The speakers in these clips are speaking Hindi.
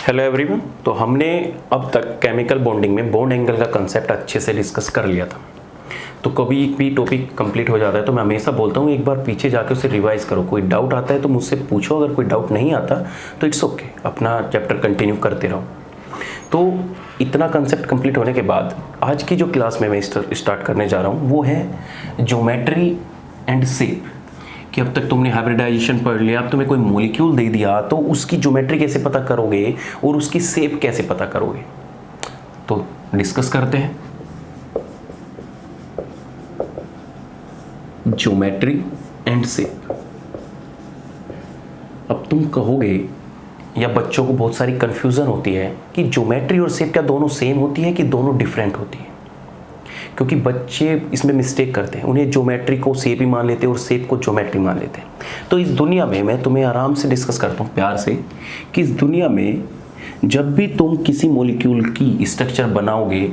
Hello everyone. तो हमने अब तक केमिकल बॉन्डिंग में बॉन्ड एंगल का कंसेप्ट अच्छे से डिस्कस कर लिया था। तो कभी भी टॉपिक कंप्लीट हो जाता है तो मैं हमेशा बोलता हूँ एक बार पीछे जाके उसे रिवाइज करो। कोई डाउट आता है तो मुझसे पूछो, अगर कोई डाउट नहीं आता तो इट्स ओके, अपना चैप्टर कंटिन्यू करते रहो। तो इतना कंसेप्ट कंप्लीट होने के बाद आज की जो क्लास में मैं स्टार्ट करने जा रहा हूँ वो है ज्योमेट्री एंड शेप। कि अब तक तुमने हाइब्रिडाइजेशन पढ़ लिया, अब तुम्हें कोई मॉलिक्यूल दे दिया तो उसकी ज्योमेट्री कैसे पता करोगे और उसकी शेप कैसे पता करोगे, तो डिस्कस करते हैं। Geometry and shape. अब तुम कहोगे या बच्चों को बहुत सारी कंफ्यूजन होती है कि ज्योमेट्री और शेप क्या दोनों सेम होती है कि दोनों डिफरेंट होती है, क्योंकि बच्चे इसमें मिस्टेक करते हैं। उन्हें ज्योमेट्री को शेप ही मान लेते हैं और शेप को ज्योमेट्री मान लेते हैं। तो इस दुनिया में मैं तुम्हें आराम से डिस्कस करता हूँ प्यार से कि इस दुनिया में जब भी तुम किसी मॉलिक्यूल की स्ट्रक्चर बनाओगे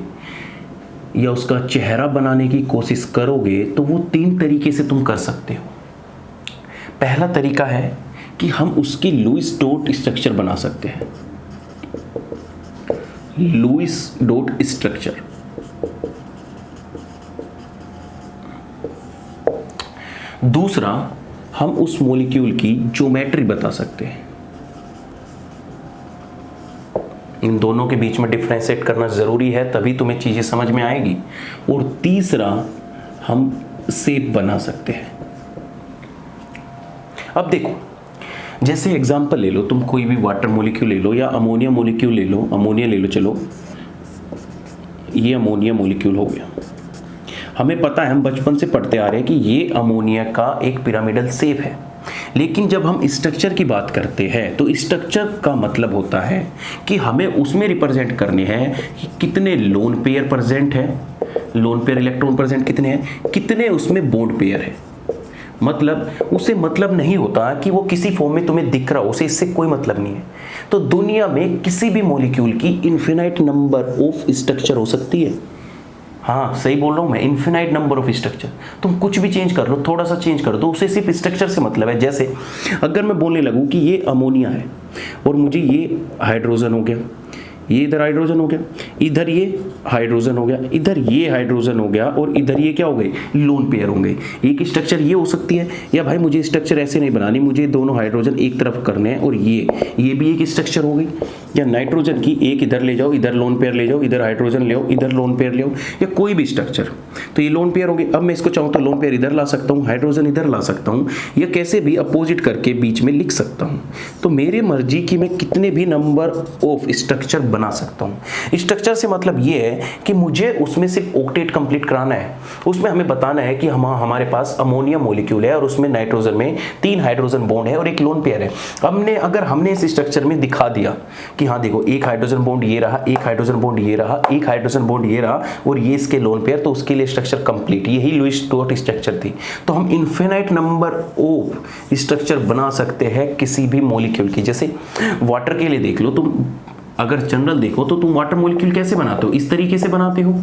या उसका चेहरा बनाने की कोशिश करोगे तो वो 3 तरीके से तुम कर सकते हो। पहला तरीका है कि हम उसकी लुईस डॉट स्ट्रक्चर बना सकते हैं। Lewis dot structure. दूसरा, हम उस मॉलिक्यूल की ज्योमेट्री बता सकते हैं। इन दोनों के बीच में डिफरेंशिएट करना जरूरी है, तभी तुम्हें चीजें समझ में आएगी। और तीसरा, हम शेप बना सकते हैं। अब देखो, जैसे एग्जांपल ले लो, तुम कोई भी वाटर मॉलिक्यूल ले लो या अमोनिया मॉलिक्यूल ले लो। अमोनिया ले लो, चलो ये अमोनिया मॉलिक्यूल हो गया। हमें पता है, हम बचपन से पढ़ते आ रहे हैं कि ये अमोनिया का एक पिरामिडल शेप है। लेकिन जब हम स्ट्रक्चर की बात करते हैं तो स्ट्रक्चर का मतलब होता है कि हमें उसमें रिप्रेजेंट करने हैं कि कितने लोन पेयर प्रेजेंट है, लोन पेयर इलेक्ट्रॉन प्रेजेंट कितने हैं, कितने उसमें बॉन्ड पेयर है। मतलब उसे मतलब नहीं होता कि वो किसी फॉर्म में तुम्हें दिख रहा हो, उसे इससे कोई मतलब नहीं है। तो दुनिया में किसी भी मॉलिक्यूल की इन्फिनाइट नंबर ऑफ स्ट्रक्चर हो सकती है। हाँ, सही बोल रहा हूँ मैं, इन्फिनाइट नंबर ऑफ स्ट्रक्चर। तुम कुछ भी चेंज कर लो, थोड़ा सा चेंज कर दो, उसे सिर्फ स्ट्रक्चर से मतलब है। जैसे अगर मैं बोलने लगूँ कि ये अमोनिया है और मुझे ये हाइड्रोजन हो गया, ये इधर हाइड्रोजन हो गया, इधर ये हाइड्रोजन हो गया, इधर ये हाइड्रोजन हो गया और इधर ये क्या हो गए, लोन पेयर होंगे। एक स्ट्रक्चर ये हो सकती है। या भाई मुझे स्ट्रक्चर ऐसे नहीं बनानी, मुझे दोनों हाइड्रोजन एक तरफ करने हैं और ये भी एक स्ट्रक्चर हो गई। या नाइट्रोजन की एक इधर ले जाओ, इधर लोन पेयर ले जाओ, इधर हाइड्रोजन ले आओ, इधर लोन पेयर ले आओ, या कोई भी स्ट्रक्चर, तो ये लोन पेयर होंगे। अब मैं इसको चाहूँ तो लोन पेयर इधर ला सकता हूँ, हाइड्रोजन इधर ला सकता हूँ, या कैसे भी अपोजिट करके बीच में लिख सकता हूँ। तो मेरे मर्जी की मैं कितने भी नंबर ऑफ स्ट्रक्चर बना सकता हूँ। स्ट्रक्चर से मतलब ये है कि मुझे उसमें सिर्फ ऑक्टेट कंप्लीट कराना है। उसमें हमें बताना है कि हमारे पास अमोनिया मॉलिक्यूल है और उसमें नाइट्रोजन में 3 हाइड्रोजन बॉन्ड है और एक लोन पेयर है। अगर हमने इस स्ट्रक्चर में दिखा दिया कि हाँ देखो, एक हाइड्रोजन बॉन्ड ये रहा, एक हाइड्रोजन बॉन्ड ये रहा, एक हाइड्रोजन बॉन्ड ये रहा और ये इसके लोन पेयर, तो उसके लिए स्ट्रक्चर कंप्लीट। यही लुईस डॉट स्ट्रक्चर थी। तो हम इन्फिनाइट नंबर ऑफ स्ट्रक्चर बना सकते हैं किसी भी मॉलिक्यूल की। जैसे वाटर के लिए देख लो, तुम अगर जनरल देखो तो तुम वाटर मॉलिक्यूल कैसे बनाते हो, इस तरीके से बनाते हो।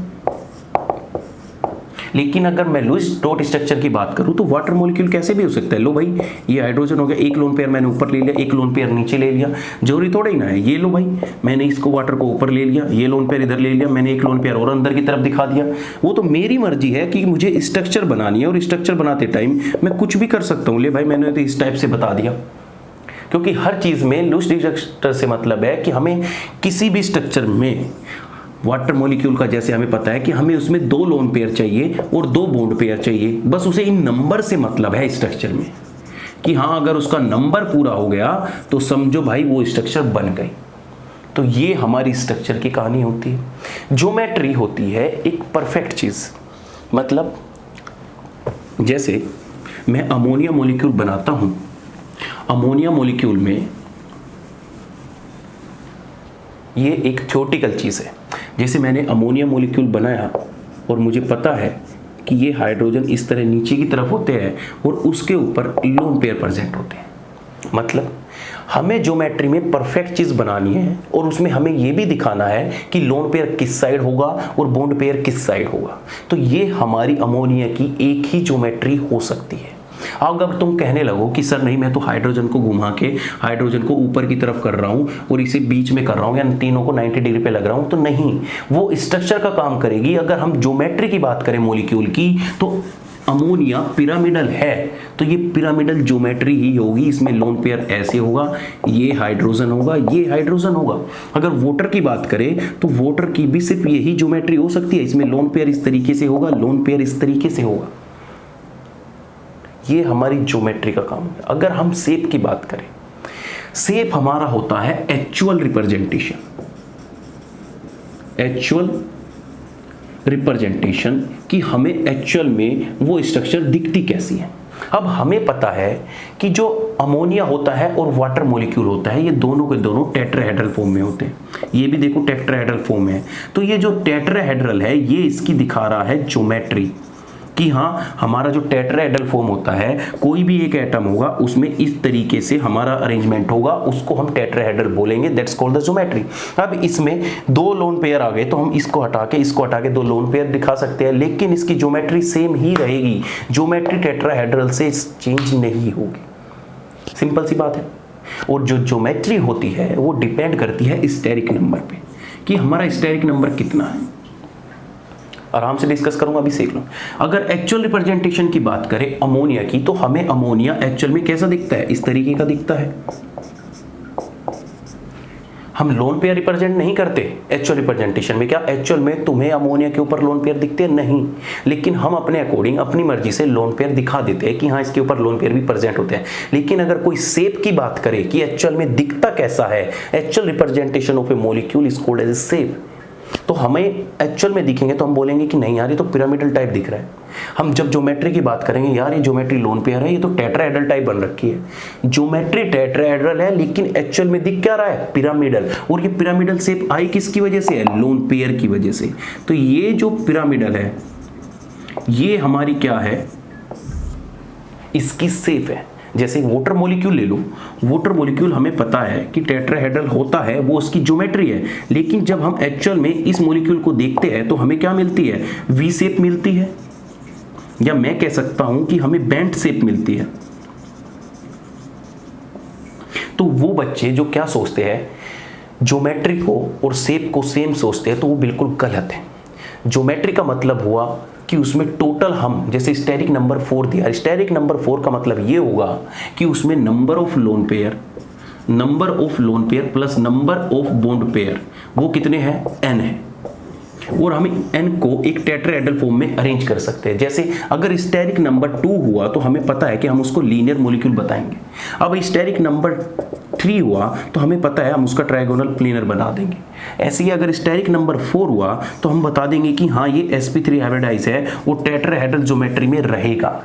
लेकिन अगर मैं लुईस डॉट स्ट्रक्चर की बात करूं तो वाटर मॉलिक्यूल कैसे भी हो सकता है। लो भाई, ये हाइड्रोजन हो गया, एक लोन पेयर मैंने ऊपर ले लिया, एक लोन पेयर नीचे ले लिया, जरूरी थोड़ा ही ना है। ये लो भाई, मैंने इसको वाटर को ऊपर ले लिया, ये लोन पेयर इधर ले लिया, मैंने एक लोन पेयर और अंदर की तरफ दिखा दिया। वो तो मेरी मर्जी है कि मुझे स्ट्रक्चर बनानी है और स्ट्रक्चर बनाते टाइम मैं कुछ भी कर सकता हूँ। ले भाई, मैंने तो इस टाइप से बता दिया, क्योंकि हर चीज में लुईस स्ट्रक्चर से मतलब है कि हमें किसी भी स्ट्रक्चर में वाटर मॉलिक्यूल का, जैसे हमें पता है कि हमें उसमें 2 लोन पेयर चाहिए और 2 बॉन्ड पेयर चाहिए, बस उसे इन नंबर से मतलब है स्ट्रक्चर में कि हाँ, अगर उसका नंबर पूरा हो गया तो समझो भाई वो स्ट्रक्चर बन गई। तो ये हमारी स्ट्रक्चर की कहानी होती है। ज्योमेट्री होती है एक परफेक्ट चीज। मतलब जैसे मैं अमोनिया मॉलिक्यूल बनाता हूं, अमोनिया मॉलिक्यूल में ये एक थ्योरेटिकल चीज़ है। जैसे मैंने अमोनिया मॉलिक्यूल बनाया और मुझे पता है कि ये हाइड्रोजन इस तरह नीचे की तरफ होते हैं और उसके ऊपर लोन पेयर प्रेजेंट होते हैं। मतलब हमें ज्योमेट्री में परफेक्ट चीज़ बनानी है और उसमें हमें ये भी दिखाना है कि लोन पेयर किस साइड होगा और बॉन्ड पेयर किस साइड होगा। तो ये हमारी अमोनिया की एक ही ज्योमेट्री हो सकती है। अगर तुम कहने लगो कि सर नहीं, मैं तो हाइड्रोजन को घुमा के हाइड्रोजन को ऊपर की तरफ कर रहा हूं और इसे बीच में कर रहा हूं या तीनों को 90 डिग्री पे लग रहा हूं, तो नहीं, वो स्ट्रक्चर का काम करेगी। अगर हम ज्योमेट्री की बात करें मॉलिक्यूल की, तो अमोनिया पिरामिडल है, तो ये पिरामिडल ज्योमेट्री ही होगी। इसमें लोन पेयर ऐसे होगा, ये हाइड्रोजन होगा, ये हाइड्रोजन होगा। अगर वाटर की बात करें तो वाटर की भी सिर्फ यही ज्योमेट्री हो सकती है। इसमें लोन पेयर इस तरीके से होगा, लोन पेयर इस तरीके से होगा। ये हमारी ज्योमेट्री का काम है। अगर हम शेप की बात करें, शेप हमारा होता है एक्चुअल रिप्रेजेंटेशन, एक्चुअल रिप्रेजेंटेशन कि हमें एक्चुअल में वो स्ट्रक्चर दिखती कैसी है। अब हमें पता है कि जो अमोनिया होता है और वाटर मॉलिक्यूल होता है, ये दोनों के दोनों टेट्राहेड्रल फॉर्म में होते हैं। ये भी देखो टेट्राहेड्रल फॉर्म है, तो ये जो टेट्राहेड्रल है ये इसकी दिखा रहा है ज्योमेट्री कि हाँ, हमारा जो टेट्राहेड्रल फॉर्म होता है, कोई भी एक एटम होगा उसमें इस तरीके से हमारा अरेंजमेंट होगा, उसको हम टेट्राहेड्रल बोलेंगे, दैट्स कॉल्ड द ज्योमेट्री। अब इसमें दो लोन पेयर आ गए तो हम इसको हटा के दो लोन पेयर दिखा सकते हैं, लेकिन इसकी ज्योमेट्री सेम ही रहेगी। ज्योमेट्री टेट्राहेड्रल से चेंज नहीं होगी, सिंपल सी बात है। और जो ज्योमेट्री होती है वो डिपेंड करती है स्टेरिक नंबर पे कि हमारा स्टेरिक नंबर कितना है। आराम से डिस्कस करूंगा, अभी सीख लो। अगर एक्चुअल रिप्रेजेंटेशन की बात करें अमोनिया की, तो हमें अमोनिया एक्चुअल में कैसा दिखता है, इस तरीके का दिखता है। हम लोन पेयर रिप्रेजेंट नहीं करते एक्चुअल रिप्रेजेंटेशन में। क्या एक्चुअल में तुम्हें अमोनिया के ऊपर लोन पेयर दिखते हैं? नहीं, लेकिन हम अपने अकॉर्डिंग अपनी मर्जी से लोन पेयर दिखा देते हैं कि हाँ, इसके ऊपर लोन पेयर भी प्रेजेंट होते हैं। लेकिन अगर कोई शेप की बात करे कि एक्चुअल में दिखता कैसा है, actual representation of a molecule is called as a shape, तो हमें एक्चुअल में दिखेंगे तो हम बोलेंगे कि नहीं यार, ये तो पिरामिडल टाइप दिख रहा है। हम जब ज्योमेट्री की बात करेंगे, यार ये ज्योमेट्री लोन पेयर है, ये तो टेट्राहेड्रल टाइप बन रखी है। ज्योमेट्री टेट्राहेड्रल है, लेकिन एक्चुअल में दिख क्या रहा है, पिरामिडल। और ये पिरामिडल शेप आई किसकी वजह से है, लोन पेयर की वजह से। तो ये जो पिरामिडल है, ये हमारी क्या है, इसकी शेप है। जैसे वाटर मॉलिक्यूल ले लो, वाटर मॉलिक्यूल हमें पता है कि टेट्राहेड्रल होता है, वो उसकी ज्योमेट्री है। लेकिन जब हम एक्चुअल में इस मॉलिक्यूल को देखते हैं तो हमें क्या मिलती है, वी शेप मिलती है, या मैं कह सकता हूं कि हमें बेंट शेप मिलती है। तो वो बच्चे जो क्या सोचते हैं, ज्योमेट्री को और शेप को सेम सोचते हैं, तो वो बिल्कुल गलत है। ज्योमेट्री का मतलब हुआ कि उसमें टोटल हम, जैसे स्टेरिक नंबर 4 दिया, स्टेरिक नंबर 4 का मतलब ये होगा कि उसमें number of lone pair plus number of bond pair, वो कितने हैं, n है। और हम n को एक टेट्राहेड्रल फॉर्म में अरेंज कर सकते हैं। जैसे अगर स्टेरिक नंबर 2 हुआ तो हमें पता है कि हम उसको लीनियर मॉलिक्यूल बताएंगे। अब स्टेरिक नंबर 3 हुआ तो हमें पता है हम उसका ट्रायगोनल प्लेनर बना देंगे। ऐसे ही अगर स्टेरिक नंबर 4 हुआ तो हम बता देंगे कि हाँ, ये sp3 हाइब्रिडाइज है, वो टेट्राहेड्रल ज्योमेट्री में रहेगा।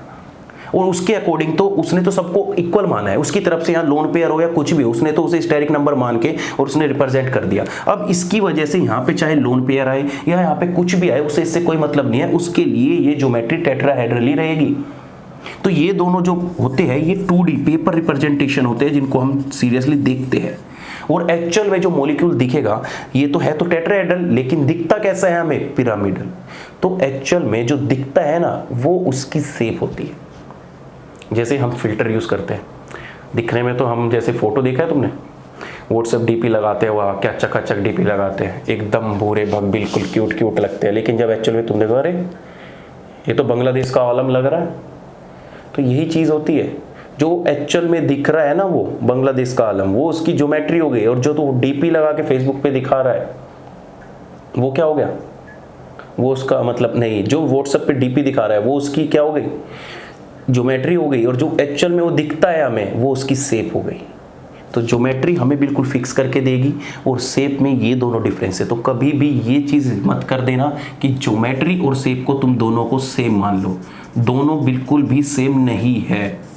और उसके अकॉर्डिंग तो उसने तो सबको इक्वल माना है, उसकी तरफ से यहाँ लोन पेयर हो या कुछ भी हो, उसने तो उसे स्टेरिक नंबर मान के और उसने रिप्रेजेंट कर दिया। अब इसकी वजह से यहाँ पे चाहे लोन पेयर आए या यहाँ पे कुछ भी आए, उससे इससे कोई मतलब नहीं है, उसके लिए ये ज्योमेट्री टेट्राहेड्रल ही रहेगी। तो ये दोनों जो होते हैं ये 2D पेपर रिप्रेजेंटेशन होते हैं, जिनको हम सीरियसली देखते हैं। और एक्चुअल में जो मॉलिक्यूल दिखेगा, ये तो है तो टेट्राहेड्रल, लेकिन दिखता कैसा है हमें, पिरामिडल। तो एक्चुअल में जो दिखता है ना, वो उसकी शेप होती है। जैसे हम फिल्टर यूज करते हैं, दिखने में तो हम, जैसे फोटो देखा है तुमने, व्हाट्सएप डीपी लगाते हैं, वहाँ क्या चकाचक डीपी लगाते हैं, एकदम भूरे भग बिल्कुल क्यूट लगते हैं। लेकिन जब एक्चुअल में तुम देखो, अरे ये तो बांग्लादेश का आलम लग रहा है। तो यही चीज़ होती है, जो एक्चुअल में दिख रहा है ना वो बांग्लादेश का आलम, वो उसकी ज्योमेट्री हो गई। और जो तो डीपी लगा के फेसबुक पे दिखा रहा है, वो क्या हो गया, वो उसका मतलब नहीं। जो व्हाट्सएप पे डीपी दिखा रहा है वो उसकी क्या हो गई, ज्योमेट्री हो गई। और जो एक्चुअल में वो दिखता है हमें, वो उसकी शेप हो गई। तो ज्योमेट्री हमें बिल्कुल फिक्स करके देगी और शेप में ये दोनों डिफरेंस है। तो कभी भी ये चीज़ मत कर देना कि ज्योमेट्री और शेप को तुम दोनों को सेम मान लो, दोनों बिल्कुल भी सेम नहीं है।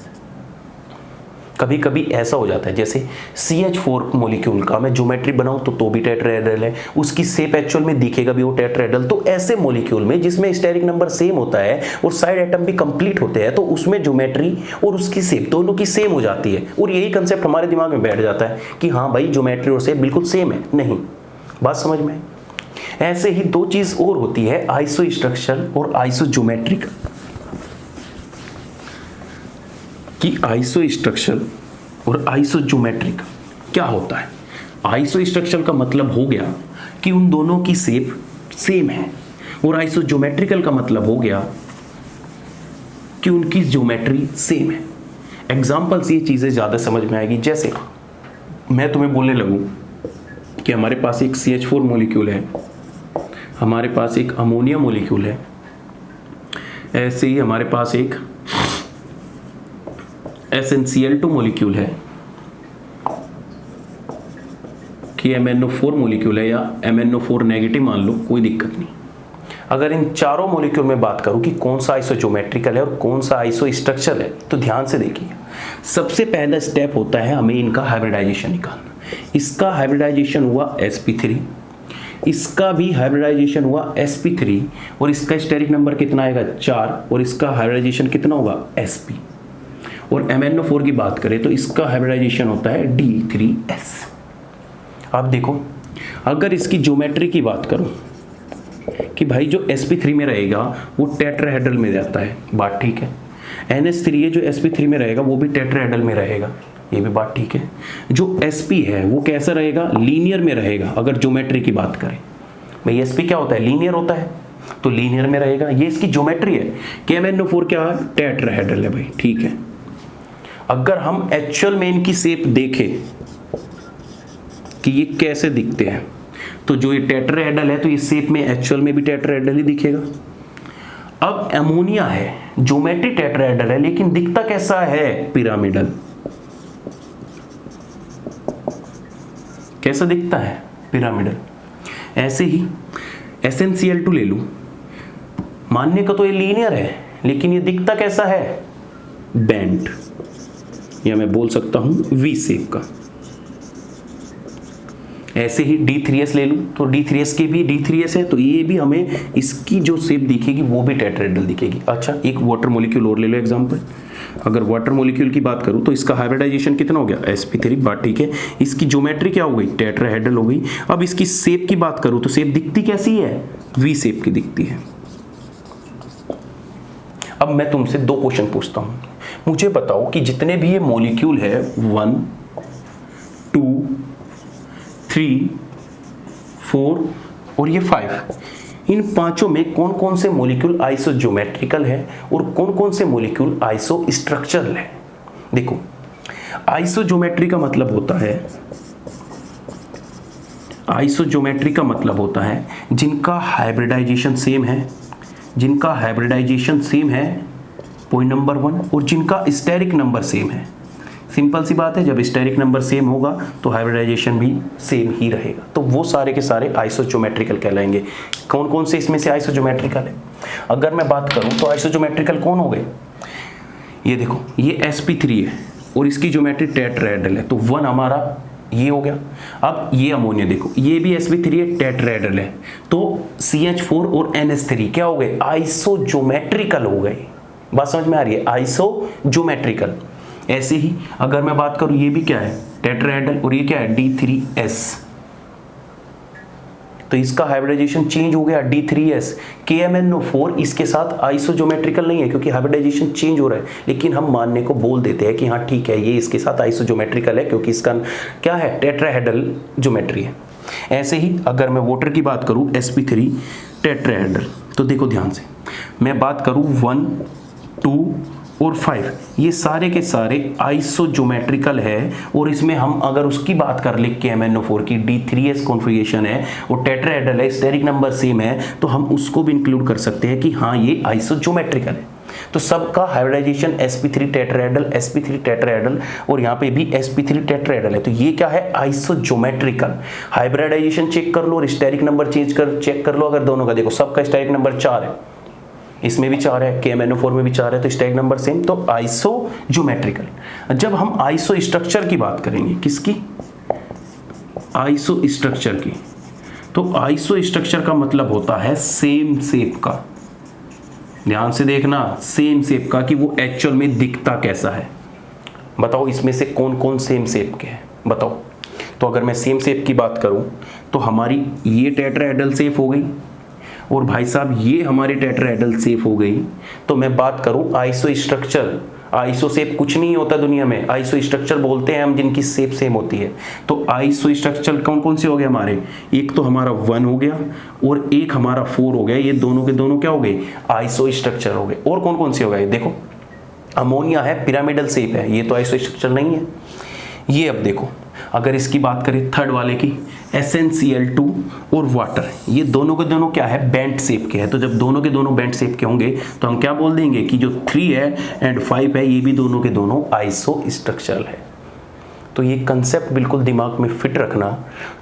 कभी कभी ऐसा हो जाता है, जैसे CH4 मॉलिक्यूल का मैं ज्योमेट्री बनाऊं तो भी टेट्राहेड्रल है, उसकी शेप एक्चुअल में दिखेगा भी वो टेट्राहेड्रल। तो ऐसे मॉलिक्यूल में जिसमें स्टेरिक नंबर सेम होता है और साइड एटम भी कंप्लीट होते हैं, तो उसमें ज्योमेट्री और उसकी शेप दोनों की सेम हो जाती है। और यही कंसेप्ट हमारे दिमाग में बैठ जाता है कि हाँ भाई, ज्योमेट्री और शेप बिल्कुल सेम है। नहीं, बात समझ में। ऐसे ही दो चीज और होती है, आइसो स्ट्रक्चर और आइसो ज्योमेट्रिक। कि आइसो स्ट्रक्चरल और आइसो ज्योमेट्रिक क्या होता है। आइसो स्ट्रक्चरल का मतलब हो गया कि उन दोनों की शेप सेम है, और आइसो ज्योमेट्रिकल का मतलब हो गया कि उनकी ज्योमेट्री सेम है। एग्जाम्पल से ये चीज़ें ज़्यादा समझ में आएगी। जैसे मैं तुम्हें बोलने लगूं कि हमारे पास एक CH4 मॉलिक्यूल है, हमारे पास एक अमोनिया मॉलिक्यूल है, ऐसे ही हमारे पास एक SnCl2 मॉलिक्यूल है, कि MnO4 मॉलिक्यूल है या MnO4 नेगेटिव मान लो, कोई दिक्कत नहीं। अगर इन चारों मॉलिक्यूल में बात करूं कि कौन सा आइसोज्योमेट्रिकल है और कौन सा आइसो स्ट्रक्चरल है, तो ध्यान से देखिए। सबसे पहला स्टेप होता है हमें इनका हाइब्रिडाइजेशन निकालना। इसका हाइब्रिडाइजेशन हुआ sp3, इसका भी हाइब्रिडाइजेशन हुआ sp3, और इसका स्टेरिक नंबर कितना आएगा 4, और इसका हाइब्रिडाइजेशन कितना होगा sp। और MnO4 की बात करें तो इसका हाइब्रिडाइजेशन होता है D3s। आप देखो, अगर इसकी ज्योमेट्री की बात करूं कि भाई जो sp3 में रहेगा वो टेट्राहेड्रल में जाता है, बात ठीक है। NH3 है जो sp3 में रहेगा वो भी टेट्राहेड्रल में रहेगा, ये भी बात ठीक है। जो sp है वो कैसा रहेगा, लीनियर में रहेगा। अगर ज्योमेट्री की बात करें भाई sp क्या होता है, लीनियर होता है, तो लीनियर में रहेगा। ये इसकी ज्योमेट्री है कि MnO4 क्या है, टेट्राहेड्रल है भाई, ठीक है। अगर हम एक्चुअल में इनकी शेप देखें कि ये कैसे दिखते हैं, तो जो ये टेट्राहेड्रल है तो ये शेप में एक्चुअल में भी टेट्राहेड्रल ही दिखेगा। अब अमोनिया है, ज्योमेट्री टेट्राहेड्रल है, लेकिन दिखता कैसा है, पिरामिडल। कैसा दिखता है, पिरामिडल। ऐसे ही SnCl2 ले लूं, मानने का तो ये लीनियर है, लेकिन ये दिखता कैसा है, बेंट, या मैं बोल सकता हूं V शेप का। ऐसे ही D3s ले लूं, तो D3s के भी D3s है, तो ये भी हमें इसकी जो शेप दिखेगी वो भी टेट्राहेड्रल दिखेगी। अच्छा, एक वाटर मॉलिक्यूल और ले लो एग्जांपल। अगर वाटर मॉलिक्यूल की बात करूं तो इसका हाइब्रिडाइजेशन कितना हो गया, sp3, बात ठीक है। इसकी ज्योमेट्री क्या हो गई, टेट्राहेड्रल हो गई। अब इसकी शेप की बात करूं तो शेप दिखती कैसी है, V शेप की दिखती है। अब मैं तुमसे 2 क्वेश्चन पूछता हूं, मुझे बताओ कि जितने भी ये मॉलिक्यूल है 1, 2, 3, 4 और ये 5, इन पांचों में कौन कौन से मॉलिक्यूल आइसोज्योमेट्रिकल है और कौन कौन से मॉलिक्यूल आइसो स्ट्रक्चरल है। देखो, आइसोज्योमेट्री का मतलब होता है, आइसोज्योमेट्री का मतलब होता है जिनका हाइब्रिडाइजेशन सेम है, जिनका हाइब्रिडाइजेशन सेम है, पॉइंट नंबर 1, और जिनका स्टेरिक नंबर सेम है। सिंपल सी बात है, जब स्टेरिक नंबर सेम होगा तो हाइब्रिडाइजेशन भी सेम ही रहेगा, तो वो सारे के सारे आइसोज्योमेट्रिकल कहलाएंगे। कौन कौन से इसमें से आइसोज्योमेट्रिकल है, अगर मैं बात करूं तो आइसोज्योमेट्रिकल कौन हो गए, ये देखो, ये sp3 है और इसकी ज्योमेट्री टेट्राहेड्रल है, तो 1 हमारा ये हो गया। अब ये अमोनिया देखो, ये भी sp3 है, टेट्राहेड्रल है, तो CH4 और NH3 क्या हो गए, आइसोज्योमेट्रिकल हो गए। बात समझ में आ रही है, आइसोज्योमेट्रिकल। ऐसे ही अगर मैं बात करूं, ये भी क्या है, टेट्राहेड्रल, और ये क्या है, D3s, तो इसका हाइब्रिडाइजेशन चेंज हो गया D3s। KMnO4 इसके साथ आइसोज्योमेट्रिकल नहीं है क्योंकि हाइब्रिडाइजेशन चेंज हो रहा है, लेकिन हम मानने को बोल देते हैं कि हाँ ठीक है, ये इसके साथ आइसोज्योमेट्रिकल है क्योंकि इसका क्या है, टेट्राहेड्रल ज्योमेट्री है। ऐसे ही अगर मैं वाटर की बात करूं, sp3 टेट्राहेड्रल, तो देखो ध्यान से, मैं बात करूं 1, 2 और 5, ये सारे के सारे आइसोज्योमेट्रिकल है। और इसमें हम अगर उसकी बात कर ले KMnO4 की D3s कॉन्फ़िगरेशन है और टेट्राहेड्रल है, स्टेरिक नंबर सेम है, तो हम उसको भी इंक्लूड कर सकते हैं कि हाँ ये आइसोज्योमेट्रिकल है। तो सबका hybridisation sp3 tetrahedral, sp3 tetrahedral, और यहाँ पे भी sp3 टेट्राहेड्रल है, तो ये क्या है, आइसोज्योमेट्रिकल। हाइब्रिडाइजेशन चेक कर लो और स्टेरिक नंबर चेक कर लो, अगर दोनों का देखो, सबका स्टेरिक नंबर 4 है, इसमें भी 4 है, KMnO4 में भी 4 है, तो स्टेरिक नंबर सेम, तो आइसोज्योमेट्रिकल। जब हम आइसो स्ट्रक्चर की बात करेंगे, किसकी, आइसो स्ट्रक्चर की, तो आइसो स्ट्रक्चर का मतलब होता है सेम शेप का। ध्यान से देखना, सेम शेप का, कि वो एक्चुअल में दिखता कैसा है। बताओ इसमें से कौन कौन सेम शेप के हैं, बताओ। तो अगर मैं सेम शेप की बात करूं तो हमारी ये टेट्राहेड्रल शेप हो गई, और भाई साहब ये हमारी टेट्राहेड्रल शेप हो गई। तो मैं बात करूं आइसो स्ट्रक्चर, आइसो शेप कुछ नहीं होता दुनिया में, आइसो स्ट्रक्चर बोलते हैं हम जिनकी शेप सेम होती है। तो आइसो स्ट्रक्चर कौन कौन से हो गए हमारे, एक तो हमारा 1 हो गया और एक हमारा 4 हो गया, ये दोनों के दोनों क्या हो गए, आइसो स्ट्रक्चर हो गए। और कौन कौन से हो गए, देखो अमोनिया है, पिरामिडल शेप है, ये तो आइसो स्ट्रक्चर नहीं है। ये अब देखो अगर इसकी बात करें थर्ड वाले की, SnCl2 और वाटर, ये दोनों के दोनों क्या है, बेंट शेप के हैं। तो जब दोनों के दोनों बेंट शेप के होंगे तो हम क्या बोल देंगे कि जो 3 है एंड 5 है ये भी दोनों के दोनों आइसो स्ट्रक्चरल है। तो ये कंसेप्ट बिल्कुल दिमाग में फिट रखना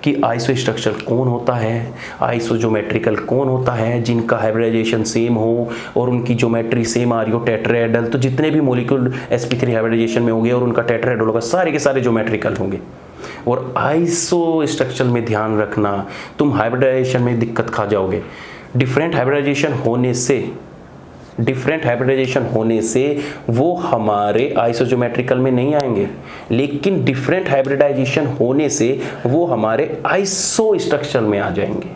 कि आइसो स्ट्रक्चर कौन होता है, आइसोज्योमेट्रिकल कौन होता है, जिनका हाइब्रिडाइजेशन सेम हो और उनकी ज्योमेट्री सेम आ रही हो, टेट्राहेड्रल। तो जितने भी मॉलिक्यूल sp3 हाइब्रिडाइजेशन में होंगे और उनका टेट्राहेड्रल होगा, सारे के सारे ज्योमेट्रिकल होंगे। और आइसो स्ट्रक्चर में ध्यान रखना, तुम हाइब्रिडाइजेशन में दिक्कत खा जाओगे। डिफरेंट हाइब्रिडाइजेशन होने से वो हमारे आइसोज्योमेट्रिकल में नहीं आएंगे, लेकिन डिफरेंट हाइब्रिडाइजेशन होने से वो हमारे आइसो स्ट्रक्चर में आ जाएंगे।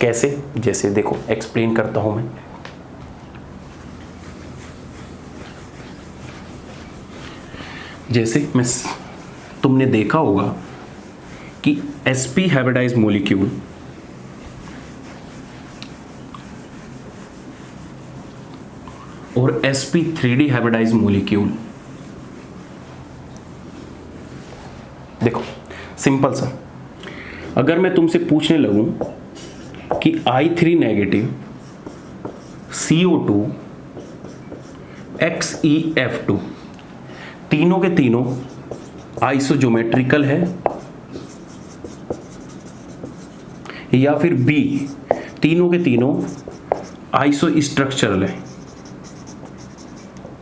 कैसे, जैसे देखो एक्सप्लेन करता हूं मैं। जैसे तुमने देखा होगा कि sp हाइब्रिडाइज्ड मॉलिक्यूल और sp3d हाइब्रिडाइज्ड मॉलिक्यूल, देखो सिंपल सा, अगर मैं तुमसे पूछने लगूं कि I3 नेगेटिव CO2 XeF2 तीनों के तीनों आइसोज्योमेट्रिकल है या फिर बी तीनों के तीनों आइसो स्ट्रक्चरल है,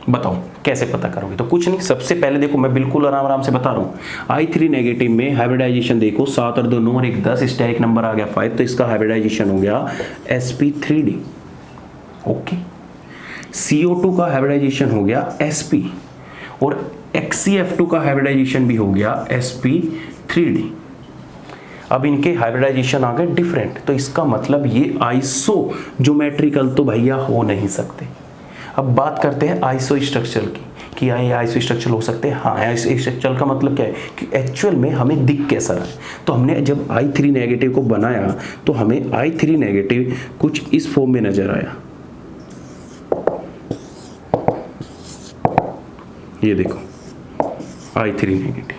बताओ कैसे पता करोगे। तो कुछ नहीं, सबसे पहले देखो मैं बिल्कुल आराम से बता रहा हूं। I3 नेगेटिव में हाइब्रिडाइजेशन देखो 7 और 2 9 और 1 10, स्टेरिक नंबर आ गया 5, तो इसका हाइब्रिडाइजेशन हो गया sp3d। ओके, CO2 का हाइब्रिडाइजेशन हो गया sp और XeF2 का हाइब्रिडाइजेशन भी हो गया sp3d। अब इनके हाइब्रिडाइजेशन आ गए डिफरेंट, तो इसका मतलब ये आइसो ज्योमेट्रिकल तो भैया हो नहीं सकते। अब बात करते हैं आइसो स्ट्रक्चर की, कि ये आइसो स्ट्रक्चर हो सकते हैं। हाँ, आइसो स्ट्रक्चर का मतलब क्या है कि एक्चुअल में हमें दिख कैसा रहा है। तो हमने जब I3 नेगेटिव को बनाया तो हमें I3 नेगेटिव कुछ इस फॉर्म में नजर आया, ये देखो I3 नेगेटिव।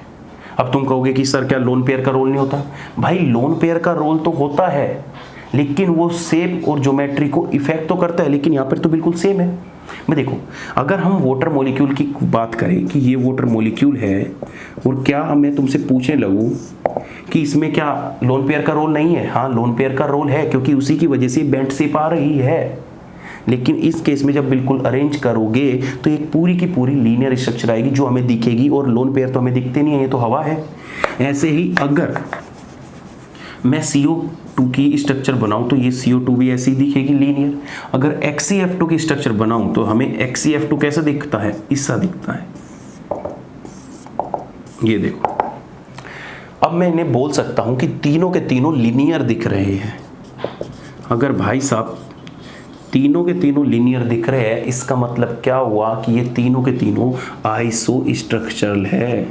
अब तुम कहोगे कि सर क्या लोन पेयर का रोल नहीं होता, भाई लोन पेयर का रोल तो होता है, लेकिन वो शेप और ज्योमेट्री को इफेक्ट तो करता है, लेकिन यहाँ पर तो बिल्कुल सेम है। मैं देखो अगर हम वाटर मॉलिक्यूल की बात करें कि ये वाटर मॉलिक्यूल है और क्या मैं तुमसे पूछने लगूं कि इसमें क्या लोन पेयर का रोल नहीं है, हाँ लोन पेयर का रोल है, क्योंकि उसी की वजह से बेंट शेप आ रही है। लेकिन इस केस में जब बिल्कुल अरेंज करोगे तो एक पूरी की पूरी लीनियर स्ट्रक्चर आएगी जो हमें दिखेगी, और लोन पेयर तो हमें दिखते नहीं है, ये तो हवा है। ऐसे ही अगर मैं CO2 की स्ट्रक्चर बनाऊं तो ये CO2 भी ऐसी दिखेगी लीनियर। अगर XeF2 की स्ट्रक्चर बनाऊं तो हमें XeF2 कैसा दिखता है, ऐसा दिखता है, ये देखो। अब मैं इन्हें बोल सकता हूं कि तीनों के तीनों लीनियर दिख रहे हैं। अगर भाई साहब तीनों के तीनों लीनियर दिख रहे हैं, इसका मतलब क्या हुआ कि ये तीनों के तीनों आइसो स्ट्रक्चरल है,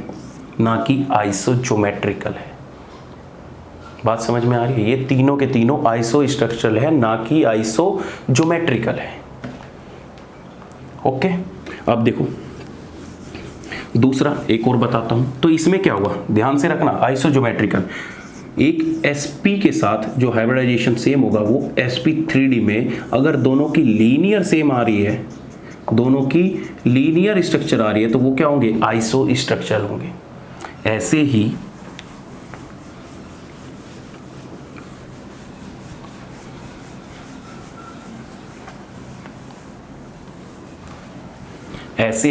ना कि आइसो ज्योमेट्रिकल है। बात समझ में आ रही है? ये तीनों के तीनों आइसो स्ट्रक्चरल है, ना कि आइसो ज्योमेट्रिकल है। ओके, अब देखो दूसरा एक और बताता हूं। तो इसमें क्या हुआ, ध्यान से रखना, आइसो ज्योमेट्रिकल एक sp के साथ जो हाइब्रिडाइजेशन सेम होगा वो sp3d में अगर दोनों की लीनियर सेम आ रही है, दोनों की लीनियर स्ट्रक्चर आ रही है, तो वो क्या होंगे, आइसो स्ट्रक्चरल होंगे। ऐसे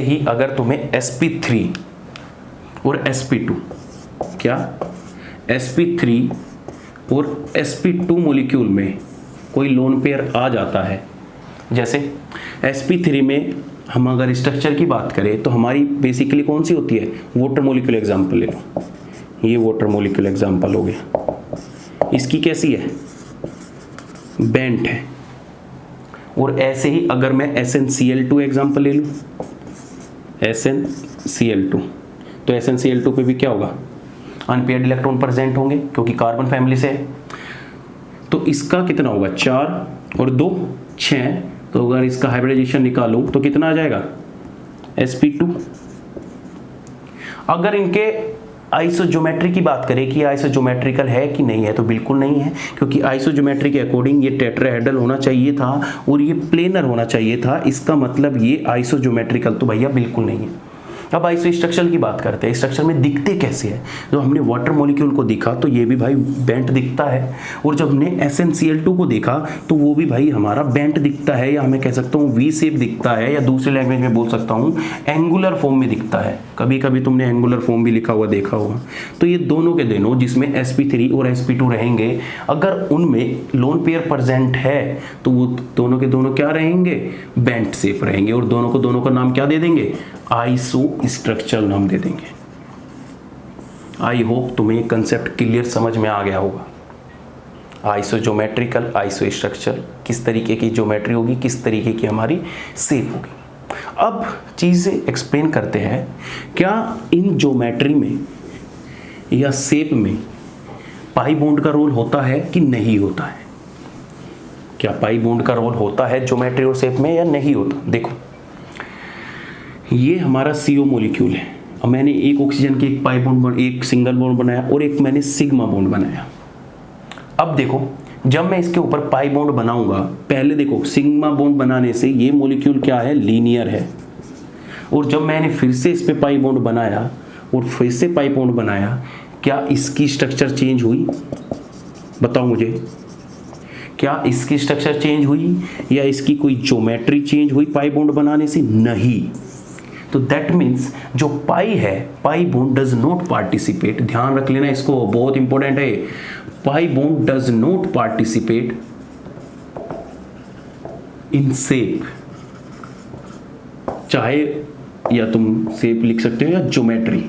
ही अगर तुम्हें sp3 और sp2 क्या sp3 और sp2 मॉलिक्यूल में कोई लोन पेयर आ जाता है, जैसे sp3 में हम अगर स्ट्रक्चर की बात करें तो हमारी बेसिकली कौन सी होती है, वाटर मॉलिक्यूल एग्जांपल ले लो, ये वाटर मॉलिक्यूल एग्जांपल हो गया, इसकी कैसी है, बेंट है। और ऐसे ही अगर मैं SnCl2 एग्जांपल ले लूँ, SnCl2। तो SnCl2 पे भी क्या होगा, अनपेयर्ड इलेक्ट्रॉन प्रेजेंट होंगे क्योंकि कार्बन फैमिली से है। तो इसका कितना होगा, 4 और 2 6। तो अगर इसका हाइब्रिडाइजेशन निकालूं तो कितना आ जाएगा, sp2। अगर इनके आइसोज्योमेट्री की बात करें कि आइसोज्योमेट्रिकल है कि नहीं है, तो बिल्कुल नहीं है, क्योंकि आइसोज्योमेट्री के अकॉर्डिंग ये टेट्राहेड्रल होना चाहिए था और ये प्लेनर होना चाहिए था। इसका मतलब ये आइसोज्योमेट्रिकल तो भैया बिल्कुल नहीं है। अब आइसो स्ट्रक्चर की बात करते हैं, स्ट्रक्चर में दिखते कैसे हैं। जो हमने वाटर मॉलिक्यूल को देखा तो ये भी भाई बेंट दिखता है, और जब हमने SnCl2 को देखा तो वो भी भाई हमारा बेंट दिखता है, या मैं कह सकता हूँ वी शेप दिखता है, या दूसरी लैंग्वेज में बोल सकता हूँ एंगुलर फॉर्म में दिखता है। कभी कभी तुमने एंगुलर फॉर्म भी लिखा हुआ देखा होगा। तो ये दोनों के दोनों जिसमें sp3 और sp2 रहेंगे, अगर उनमें लोन पेयर प्रेजेंट है तो वो दोनों के दोनों क्या रहेंगे, बेंट शेप रहेंगे, और दोनों को दोनों का नाम क्या दे देंगे, आइसो स्ट्रक्चरल नाम दे देंगे। आई होप तुम्हें कंसेप्ट क्लियर समझ में आ गया होगा। आइसोज्योमेट्रिकल, आइसो स्ट्रक्चर, किस तरीके की ज्योमेट्री होगी, किस तरीके की हमारी शेप होगी। अब चीजें एक्सप्लेन करते हैं, क्या इन ज्योमेट्री में या शेप में पाई बॉन्ड का रोल होता है कि नहीं होता है। क्या पाई बॉन्ड का रोल होता है ज्योमेट्री और शेप में या नहीं होता। देखो ये हमारा CO मॉलिक्यूल है, अब मैंने एक ऑक्सीजन की एक पाई बॉन्ड, एक सिंगल बॉन्ड बनाया और एक मैंने सिग्मा बॉन्ड बनाया। अब देखो जब मैं इसके ऊपर पाई बॉन्ड बनाऊंगा, पहले देखो सिग्मा बॉन्ड बनाने से ये मॉलिक्यूल क्या है, लीनियर है, और जब मैंने फिर से इस पे पाई बॉन्ड बनाया और फिर से पाई बॉन्ड बनाया, क्या इसकी स्ट्रक्चर चेंज हुई, बताओ मुझे। क्या इसकी स्ट्रक्चर चेंज हुई या इसकी कोई ज्योमेट्री चेंज हुई पाई बॉन्ड बनाने से, नहीं। तो दैट मीन्स जो पाई है, pi bond does not participate, ध्यान रख लेना इसको, बहुत इंपॉर्टेंट है। Pi bond does not participate in shape, चाहे या तुम शेप लिख सकते हो या ज्योमेट्री,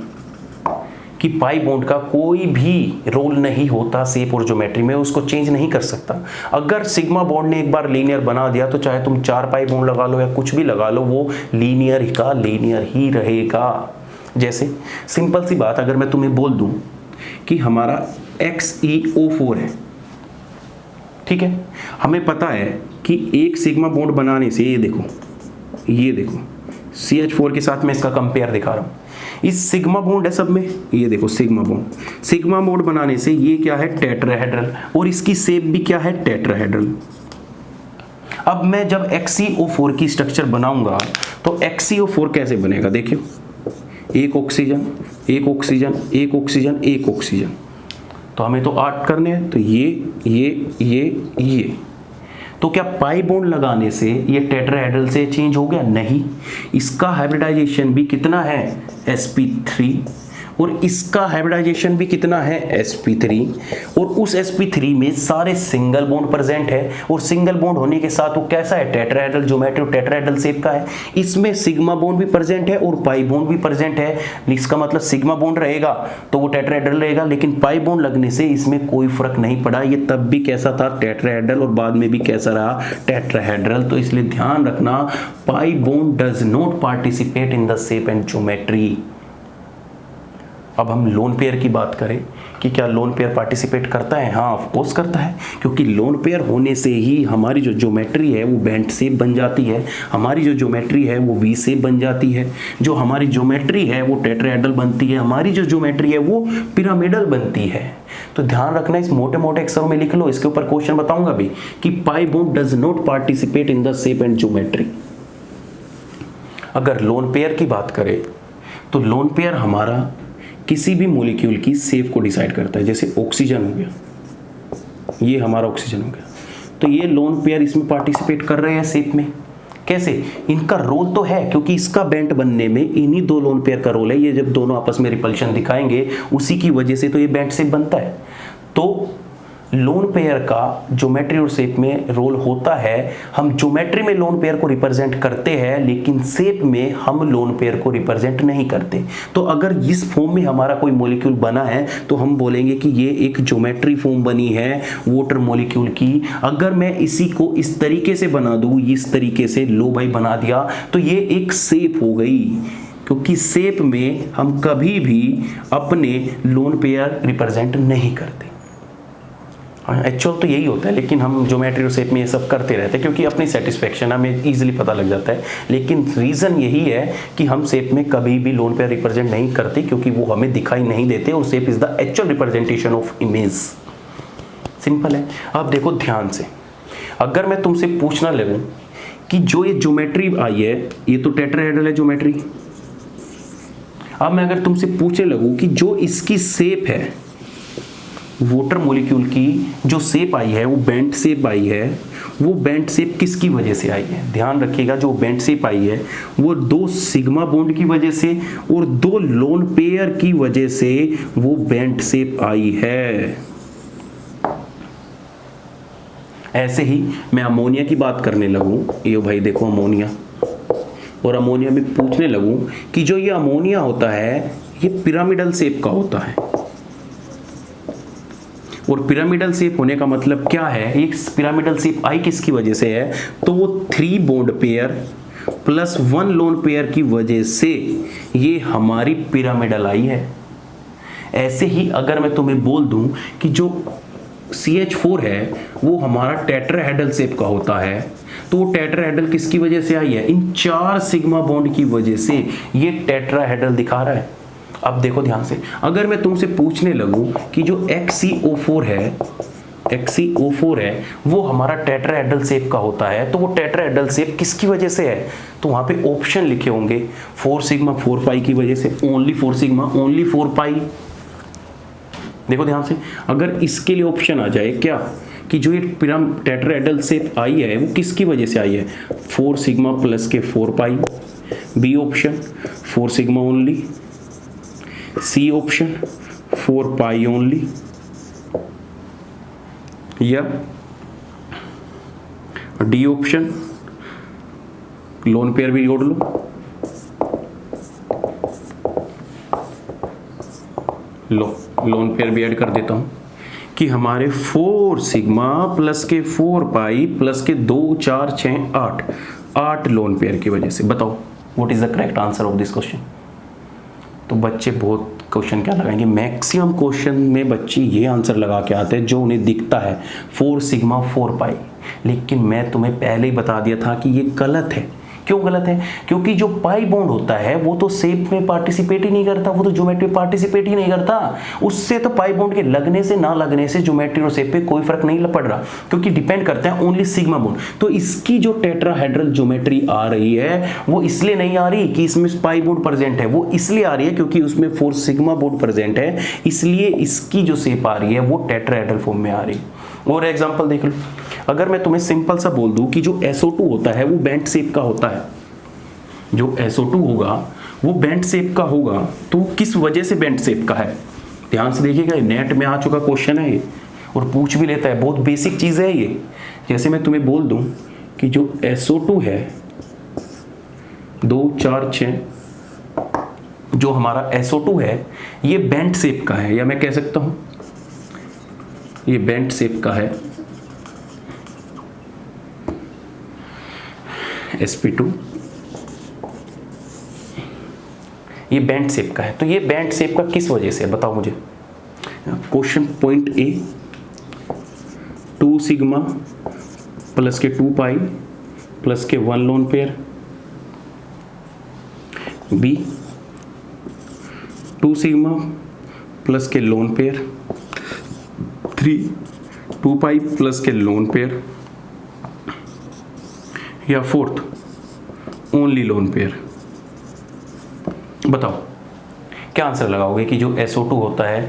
कि पाई बॉन्ड का कोई भी रोल नहीं होता शेप और ज्योमेट्री में, उसको चेंज नहीं कर सकता। अगर सिग्मा बॉन्ड ने एक बार लीनियर बना दिया तो चाहे तुम 4 पाई बॉन्ड लगा लो या कुछ भी लगा लो, वो लीनियर का लीनियर ही रहेगा। जैसे सिंपल सी बात, अगर मैं तुम्हें बोल दूं कि हमारा XeO4 है, ठीक है, हमें पता है कि एक सिग्मा बॉन्ड बनाने से, ये देखो CH4 के साथ मैं इसका कंपेयर दिखा रहा हूं, इस सिग्मा बॉन्ड है सब में, ये देखो सिग्मा बॉन्ड बनाने से ये क्या है, टेट्राहेड्रल, और इसकी शेप भी क्या है, टेट्राहेड्रल। अब मैं जब XeO4 की स्ट्रक्चर बनाऊंगा तो XeO4 कैसे बनेगा, देखियो, एक ऑक्सीजन एक ऑक्सीजन एक ऑक्सीजन एक ऑक्सीजन, तो हमें तो 8 करने हैं, तो ये तो क्या पाई बॉन्ड लगाने से ये टेट्राहेड्रल से चेंज हो गया, नहीं। इसका हाइब्रिडाइजेशन भी कितना है, sp3, और इसका हाइब्रिडाइजेशन भी कितना है, sp3, और उस sp3 में सारे सिंगल बॉन्ड प्रेजेंट है, और सिंगल बॉन्ड होने के साथ वो कैसा है, टेट्राहेड्रल ज्योमेट्री, टेट्राहेड्रल शेप का है। इसमें सिग्मा बॉन्ड भी प्रेजेंट है और पाई बॉन्ड भी प्रेजेंट है, इसका मतलब सिग्मा बॉन्ड रहेगा तो वो टेट्राहेड्रल रहेगा, लेकिन पाई बॉन्ड लगने से इसमें कोई फर्क नहीं पड़ा, ये तब भी कैसा था, टेट्राहेड्रल, और बाद में भी कैसा रहा, टेट्राहेड्रल। तो इसलिए ध्यान रखना, pi bond does not participate in the shape and geometry. अब हम लोन पेयर की बात करें कि क्या लोन पेयर पार्टिसिपेट करता है, हाँ ऑफ कोर्स करता है, क्योंकि लोन पेयर होने से ही हमारी जो ज्योमेट्री है वो बेंट शेप बन जाती है, हमारी जो ज्योमेट्री है वो वी शेप बन जाती है, जो हमारी ज्योमेट्री है वो टेट्राहेड्रल बनती है, हमारी जो ज्योमेट्री है वो पिरामिडल बनती है। तो ध्यान रखना, इस मोटे मोटे अक्षरों में लिख लो, इसके ऊपर क्वेश्चन बताऊंगा भी कि pi bond does not participate in the shape and geometry. अगर लोन पेयर की बात करें तो लोन पेयर हमारा किसी भी मॉलिक्यूल की शेप को डिसाइड करता है। जैसे ऑक्सीजन हो गया, ये हमारा ऑक्सीजन हो गया, तो ये लोन पेयर इसमें पार्टिसिपेट कर रहे हैं शेप में। कैसे, इनका रोल तो है, क्योंकि इसका बेंट बनने में इन्हीं 2 लोन पेयर का रोल है। ये जब दोनों आपस में रिपल्शन दिखाएंगे उसी की वजह से तो ये बेंट शेप बनता है। तो लोन पेयर का ज्योमेट्री और शेप में रोल होता है। हम ज्योमेट्री में लोन पेयर को रिप्रेजेंट करते हैं, लेकिन शेप में हम लोन पेयर को रिप्रेजेंट नहीं करते। तो अगर इस फॉर्म में हमारा कोई मॉलिक्यूल बना है तो हम बोलेंगे कि ये एक ज्योमेट्री फॉर्म बनी है वाटर मॉलिक्यूल की। अगर मैं इसी को इस तरीके से बना दूं, इस तरीके से लो भाई बना दिया, तो ये एक शेप हो गई, क्योंकि शेप में हम कभी भी अपने लोन पेयर रिप्रेजेंट नहीं करते। एक्चुअल तो यही होता है, लेकिन हम ज्योमेट्री और शेप में ये सब करते रहते हैं क्योंकि अपनी सेटिस्फेक्शन हमें ईजिली पता लग जाता है। लेकिन रीज़न यही है कि हम शेप में कभी भी लोन पेयर रिप्रेजेंट नहीं करते क्योंकि वो हमें दिखाई नहीं देते और shape is the actual representation of image. Simple है। अब देखो ध्यान से, अगर मैं तुमसे पूछना लगूँ कि जो ये ज्योमेट्री आई है, ये तो टेट्राहेड्रल है ज्योमेट्री। अब मैं अगर तुमसे पूछने लगूँ कि जो इसकी शेप है, वाटर मॉलिक्यूल की जो शेप आई है, वो बेंट शेप आई है, वो बेंट शेप किसकी वजह से आई है? ध्यान रखिएगा, जो बेंट शेप आई है वो 2 सिग्मा बॉन्ड की वजह से और 2 लोन पेयर की वजह से वो बेंट शेप आई है। ऐसे ही मैं अमोनिया की बात करने लगूं, ये भाई देखो अमोनिया, और अमोनिया में पूछने लगूं कि जो ये अमोनिया होता है ये पिरामिडल शेप का होता है। और पिरामिडल शेप होने का मतलब क्या है? एक पिरामिडल शेप आई किसकी वजह से है? तो वो 3 bond pair plus 1 lone pair की वजह से ये हमारी पिरामिडल आई है। ऐसे ही अगर मैं तुम्हें बोल दूं कि जो CH4 है वो हमारा टेट्राहेड्रल शेप का होता है, तो वो टेट्राहेड्रल किसकी वजह से आई है? इन 4 सिग्मा बॉन्ड की वजह से ये टेट्राहेड्रल दिखा रहा है। अब देखो ध्यान से, अगर मैं तुमसे पूछने लगूं कि जो XeO4 है वो हमारा टेट्राहेड्रल शेप का होता है, तो वो टेट्राहेड्रल शेप किसकी वजह से है? तो वहां पे ऑप्शन लिखे होंगे 4 सिग्मा 4 पाई की वजह से, ओनली 4 सिग्मा ओनली 4 पाई। देखो ध्यान से, अगर इसके लिए ऑप्शन आ जाए क्या कि जो ये टेट्राहेड्रल शेप आई है वो किसकी वजह से आई है? 4 सिग्मा प्लस के 4 pi. B option 4 sigma only. C option 4 pi only. या डी ऑप्शन लोन पेयर भी जोड़ लो। लोन पेयर भी ऐड कर देता हूं कि हमारे 4 सिग्मा प्लस के 4 पाई प्लस के 2 4 6 8 लोन पेयर की वजह से। बताओ what is the correct answer of this question? तो बच्चे बहुत क्वेश्चन क्या लगाएंगे, मैक्सिमम क्वेश्चन में बच्चे ये आंसर लगा के आते हैं जो उन्हें दिखता है 4 सिग्मा 4 पाई। लेकिन मैं तुम्हें पहले ही बता दिया था कि ये गलत है। क्यों गलत है? क्योंकि जो पाई बॉन्ड होता है वो तो शेप में पार्टिसिपेट ही नहीं करता, वो तो ज्योमेट्री में पार्टिसिपेट ही नहीं करता। उससे तो पाई बॉन्ड के लगने से ना लगने से ज्योमेट्री और शेप पे कोई फर्क नहीं पड़ रहा, क्योंकि डिपेंड करते हैं ओनली सिग्मा बॉन्ड। तो इसकी जो टेट्राहेड्रल ज्योमेट्री आ रही है वो इसलिए नहीं आ रही कि इसमें पाई बॉन्ड प्रेजेंट है, वो इसलिए आ रही है क्योंकि उसमें 4 सिग्मा बॉन्ड प्रेजेंट है, इसलिए इसकी जो शेप आ रही है वो टेट्राहेड्रल फॉर्म में आ रही है। और एग्जांपल देख लो, अगर मैं तुम्हें सिंपल सा बोल दूं कि जो SO2 होता है वो बेंट शेप का होता है, जो SO2 होगा वो बेंट शेप का होगा, तो किस वजह से बेंट शेप का है? ध्यान से देखिएगा, नेट में आ चुका क्वेश्चन है ये और पूछ भी लेता है, बहुत बेसिक चीज़ है ये। जैसे मैं तुम्हें बोल दूं कि जो SO2 है 2 4 6, जो हमारा SO2 है ये बेंट शेप का है, या मैं कह सकता हूं ये बेंट शेप का है। sp2 ये बेंट शेप का है, तो ये बेंट शेप का किस वजह से है बताओ मुझे? Question point A 2 sigma plus के 2 पाई प्लस के 1 lone pair. B 2 sigma plus के लोन पेयर। 3 2 पाई प्लस के लोन पेयर। या 4th ओनली लोन पेयर। बताओ क्या आंसर लगाओगे कि जो SO2 होता है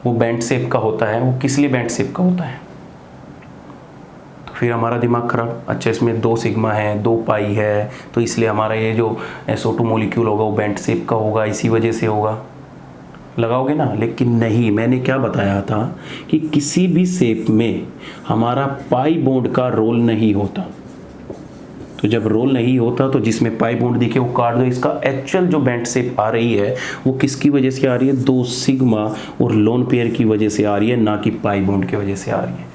वो बेंट शेप का होता है, वो किस लिए बेंट शेप का होता है? तो फिर हमारा दिमाग खराब। अच्छा, इसमें 2 सिग्मा है 2 पाई है, तो इसलिए हमारा ये जो SO2 मॉलिक्यूल होगा वो बेंट शेप का होगा, इसी वजह से होगा। लगाओगे ना? लेकिन नहीं, मैंने क्या बताया था कि किसी भी शेप में हमारा पाई बॉन्ड का रोल नहीं होता। तो जब रोल नहीं होता तो जिसमें पाई बॉन्ड दिखे वो काट दो। इसका एक्चुअल जो बेंट शेप आ रही है वो किसकी वजह से आ रही है? 2 सिग्मा और लोन पेयर की वजह से आ रही है, ना कि पाई बॉन्ड की वजह से आ रही है।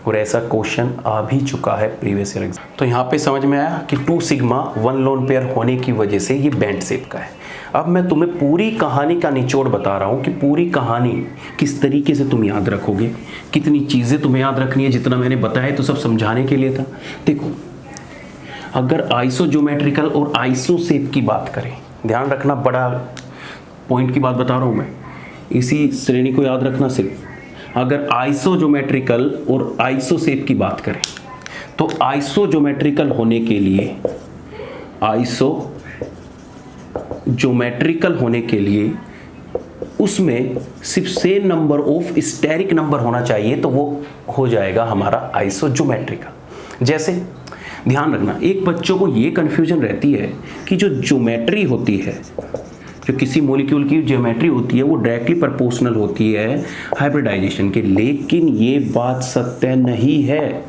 और ऐसा क्वेश्चन आ भी चुका है प्रीवियस ईयर एग्जाम। तो यहाँ पे समझ में आया कि 2 सिग्मा 1 लोन पेयर होने की वजह से ये बैंड शेप का है। अब मैं तुम्हें पूरी कहानी का निचोड़ बता रहा हूँ कि पूरी कहानी किस तरीके से तुम याद रखोगे, कितनी चीज़ें तुम्हें याद रखनी है। जितना मैंने बताया तो सब समझाने के लिए था। देखो, अगर आइसोज्योमेट्रिकल और आइसो शेप की बात करें, ध्यान रखना, बड़ा पॉइंट की बात बता रहा हूँ मैं, इसी श्रेणी को याद रखना सिर्फ। अगर आइसोज्योमेट्रिकल और आइसो शेप की बात करें तो आइसोज्योमेट्रिकल होने के लिए उसमें सिर्फ same number of steric number होना चाहिए, तो वो हो जाएगा हमारा आइसोज्योमेट्रिकल। जैसे ध्यान रखना, एक बच्चों को ये कंफ्यूजन रहती है कि जो ज्योमेट्री होती है, जो किसी मॉलिक्यूल की ज्योमेट्री होती है, वो डायरेक्टली प्रोपोर्शनल होती है हाइब्रिडाइजेशन के। लेकिन ये बात सत्य नहीं है,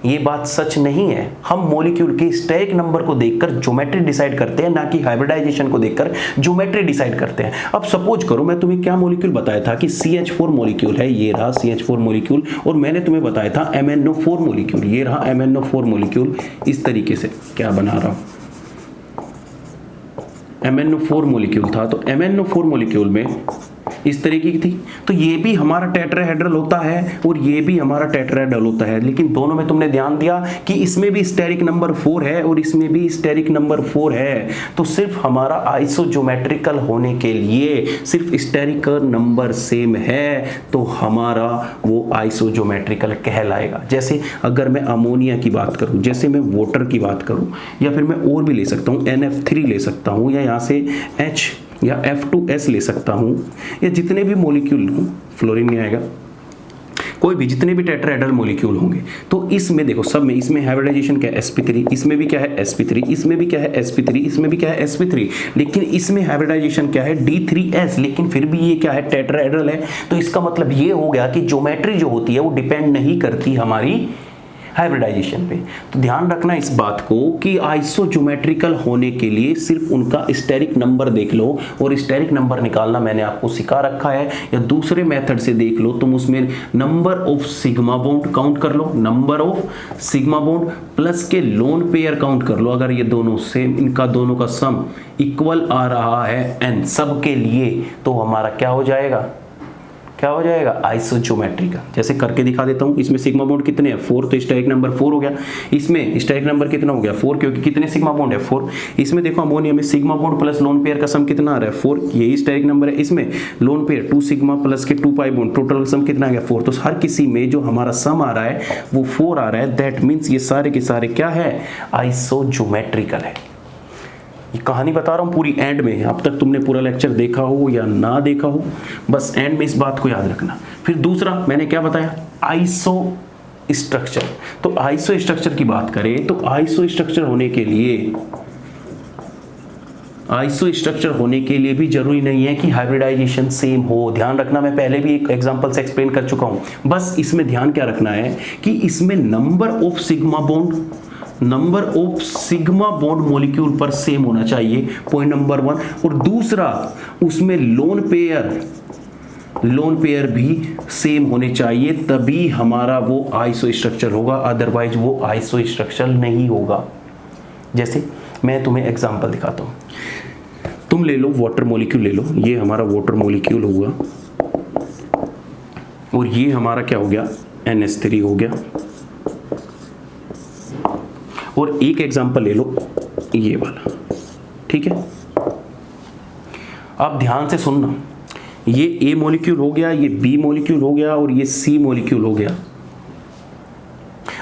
ये बात सच नहीं है। हम मॉलिक्यूल के स्टेरिक नंबर को देखकर ज्योमेट्री डिसाइड करते हैं, ना कि हाइब्रिडाइजेशन को देखकर ज्योमेट्री डिसाइड करते हैं। अब सपोज करो मैं तुम्हें क्या मॉलिक्यूल बताया था कि CH4 मॉलिक्यूल है, ये रहा CH4 मॉलिक्यूल, और मैंने तुम्हें बताया था MnO4 मॉलिक्यूल, ये रहा MnO4 मॉलिक्यूल। इस तरीके से क्या बना रहा हूं, MnO4 मॉलिक्यूल था, तो MnO4 मॉलिक्यूल में इस तरीके की थी, तो ये भी हमारा टेट्राहेड्रल होता है और ये भी हमारा टेट्राहेड्रल होता है। लेकिन दोनों में तुमने ध्यान दिया कि इसमें भी स्टेरिक नंबर 4 है और इसमें भी स्टेरिक नंबर 4 है। तो सिर्फ हमारा आइसोज्योमेट्रिकल होने के लिए सिर्फ स्टेरिक नंबर सेम है, तो हमारा वो आइसोज्योमेट्रिकल कहलाएगा। जैसे अगर मैं अमोनिया की बात करूं, जैसे मैं वाटर की बात करूं, या फिर मैं और भी ले सकता हूं, NF3 ले सकता हूं, या यहाँ से H या F2S ले सकता हूं, या जितने भी मॉलिक्यूल, फ्लोरीन नहीं आएगा, कोई भी जितने भी टेट्राहेड्रल मॉलिक्यूल होंगे, तो इसमें देखो सब में, इसमें हाइब्रिडाइजेशन क्या है sp3, इसमें भी क्या है sp3, इसमें भी क्या है sp3, इसमें भी क्या है sp3, लेकिन इसमें हाइब्रिडाइजेशन क्या है D3S, लेकिन फिर भी ये क्या है, टेट्राहेड्रल है। तो इसका मतलब ये हो गया कि ज्योमेट्री जो होती है वो डिपेंड नहीं करती हमारी हाइब्रिडाइजेशन पे। तो ध्यान रखना इस बात को कि आइसोज्योमेट्रिकल होने के लिए सिर्फ उनका स्टेरिक नंबर देख लो, और स्टेरिक नंबर निकालना मैंने आपको सिखा रखा है। या दूसरे मेथड से देख लो, तुम उसमें number of sigma bond count कर लो, number of sigma bond plus के लोन पेयर काउंट कर लो। अगर ये दोनों सेम, इनका दोनों का सम इक्वल आ रहा है n सब के लिए, तो हमारा क्या हो जाएगा, क्या हो जाएगा, आइसोज्योमेट्रिकल। जैसे करके दिखा देता हूं, इसमें सिग्मा बॉन्ड कितने हैं, 4, तो स्टेरिक नंबर 4 हो गया। इसमें स्टेरिक नंबर कितना हो गया, 4, क्योंकि कितने सिग्मा बॉन्ड है, 4। इसमें देखो अमोनिया में sigma bond plus lone pair का सम कितना आ रहा है, 4, यही स्टेरिक नंबर है। इसमें लोन पेयर 2 सिग्मा प्लस के 2 पाई बॉन्ड, टोटल सम कितना आ गया, 4। तो हर किसी में जो हमारा सम आ रहा है वो 4 आ रहा है। दैट मीन्स ये सारे के सारे क्या है, आइसोज्योमेट्रिकल है। ये कहानी बता रहा हूँ पूरी एंड में। अब तक तुमने पूरा लेक्चर देखा हो या ना देखा हो, बस एंड में इस बात को याद रखना। फिर दूसरा मैंने क्या बताया, आइसो स्ट्रक्चर। तो आइसो स्ट्रक्चर की बात करें तो आइसो स्ट्रक्चर होने के लिए भी जरूरी नहीं है कि हाइब्रिडाइजेशन सेम हो। ध्यान रखना, मैं पहले भी एक एग्जांपल से एक्सप्लेन कर चुका हूं। बस इसमें ध्यान क्या रखना है कि इसमें number of sigma bond molecule पर सेम होना चाहिए, पॉइंट नंबर 1। और दूसरा, उसमें लोन पेयर भी सेम होने चाहिए, तभी हमारा वो आइसो स्ट्रक्चर होगा, अदरवाइज वो आइसो स्ट्रक्चर नहीं होगा। जैसे मैं तुम्हें एग्जांपल दिखाता हूं, तुम ले लो वाटर मॉलिक्यूल ले लो, ये हमारा वाटर मॉलिक्यूल होगा और ये हमारा क्या हो गया, NH3 हो गया। और एक एग्जांपल ले लो ये वाला, ठीक है। अब ध्यान से सुनना, ये A मॉलिक्यूल हो गया, ये B मॉलिक्यूल हो गया और ये C मॉलिक्यूल हो गया।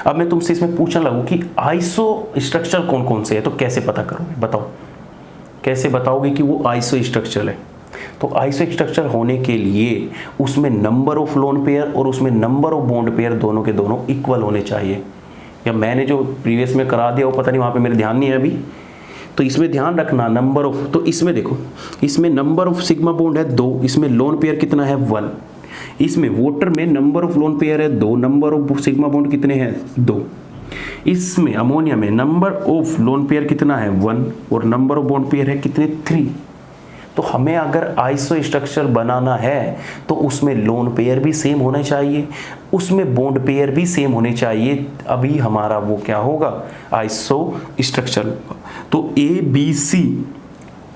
अब मैं तुमसे इसमें पूछने लगूं कि आइसो स्ट्रक्चर कौन कौन से है, तो कैसे पता करोगे, बताओ कैसे बताओगे कि वो आइसो स्ट्रक्चर है। तो आइसो स्ट्रक्चर होने के लिए उसमें नंबर ऑफ लोन पेयर और उसमें नंबर ऑफ बॉन्ड पेयर दोनों के दोनों इक्वल होने चाहिए। या मैंने जो प्रीवियस में करा दिया वो पता नहीं, वहाँ पे मेरे ध्यान नहीं है अभी। तो इसमें ध्यान रखना नंबर ऑफ, तो इसमें देखो, इसमें नंबर ऑफ सिग्मा बॉन्ड है 2, इसमें लोन पेयर कितना है 1। इसमें वाटर में नंबर ऑफ लोन पेयर है 2, नंबर ऑफ सिग्मा बॉन्ड कितने हैं 2। इसमें अमोनिया में नंबर ऑफ लोन पेयर कितना है 1 और नंबर ऑफ बॉन्ड पेयर है कितने 3। तो तो हमें अगर आइसो स्ट्रक्चर बनाना है तो उसमें लोन पेयर भी सेम होना चाहिए, उसमें बॉन्ड पेयर भी सेम होने चाहिए, अभी हमारा वो क्या होगा, आइसो स्ट्रक्चर। तो ABC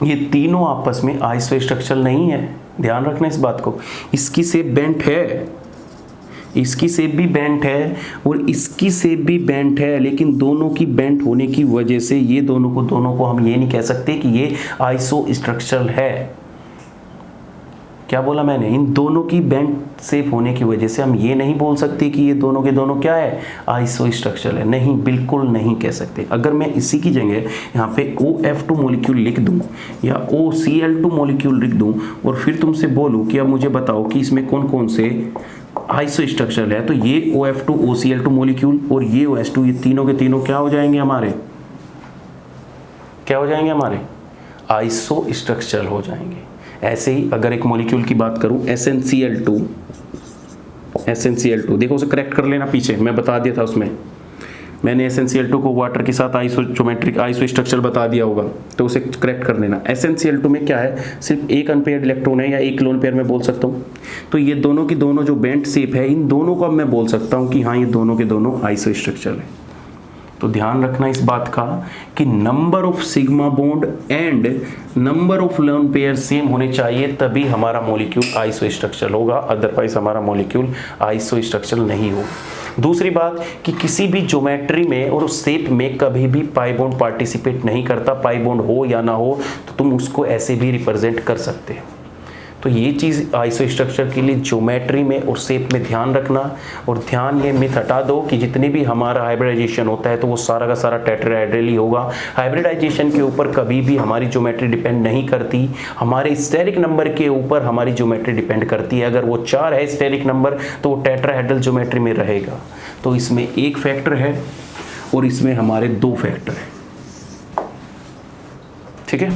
ये तीनों आपस में आइसो स्ट्रक्चर नहीं है, ध्यान रखना इस बात को। इसकी शेप बेंट है, इसकी शेप भी बेंट है और इसकी शेप भी बेंट है, लेकिन दोनों की बेंट होने की वजह से ये दोनों को हम ये नहीं कह सकते कि ये आइसो स्ट्रक्चरल है। क्या बोला मैंने, इन दोनों की बेंट शेप होने की वजह से हम ये नहीं बोल सकते कि ये दोनों के दोनों क्या है, आइसो स्ट्रक्चरल है, नहीं, बिल्कुल नहीं कह सकते। अगर मैं इसी की जगह यहाँ पे OF2 मॉलिक्यूल लिख दूँ या OCl2 मॉलिक्यूल लिख दूँ और फिर तुमसे बोलूँ कि अब मुझे बताओ कि इसमें कौन कौन से आइसो स्ट्रक्चरल है, तो ये OF2 OCl2 मॉलिक्यूल और ये OH2, ये तीनों के तीनों क्या हो जाएंगे हमारे, क्या हो जाएंगे हमारे, आइसो स्ट्रक्चरल हो जाएंगे। ऐसे ही अगर एक मॉलिक्यूल की बात करूं SnCl2, देखो उसे करेक्ट कर लेना, पीछे मैं बता दिया था उसमें, मैंने SnCl2 को वाटर के साथ आइसो स्ट्रक्चर बता दिया होगा, तो उसे करेक्ट कर लेना। SnCl2 में क्या है, सिर्फ एक अनपेयर्ड इलेक्ट्रॉन है या एक लोन पेयर में बोल सकता हूँ, तो ये दोनों की दोनों जो बेंट शेप है, इन दोनों को अब मैं बोल सकता हूँ कि हाँ ये दोनों के दोनों आइसो स्ट्रक्चर है। तो ध्यान रखना इस बात का कि number of sigma bond and number of lone pair same होने चाहिए, तभी हमारा मॉलिक्यूल आइसो स्ट्रक्चरल होगा, अदरवाइज हमारा मॉलिक्यूल आइसो स्ट्रक्चरल नहीं होगा। दूसरी बात कि किसी भी ज्योमेट्री में और उस शेप में कभी भी पाई बॉन्ड पार्टिसिपेट नहीं करता, पाई बॉन्ड हो या ना हो तो तुम उसको ऐसे भी रिप्रेजेंट कर सकते हो। तो ये चीज़ आइसो स्ट्रक्चर के लिए ज्योमेट्री में और शेप में ध्यान रखना, और ध्यान ये मिथ हटा दो कि जितने भी हमारा हाइब्रिडाइजेशन होता है तो वो सारा का सारा टेट्राहेड्रल ही होगा। हाइब्रिडाइजेशन के ऊपर कभी भी हमारी ज्योमेट्री डिपेंड नहीं करती, हमारे स्टेरिक नंबर के ऊपर हमारी ज्योमेट्री डिपेंड करती है। अगर वो 4 है स्टेरिक नंबर तो वो टेट्राहेड्रल ज्योमेट्री में रहेगा। तो इसमें एक फैक्टर है और इसमें हमारे 2 फैक्टर है, ठीक है।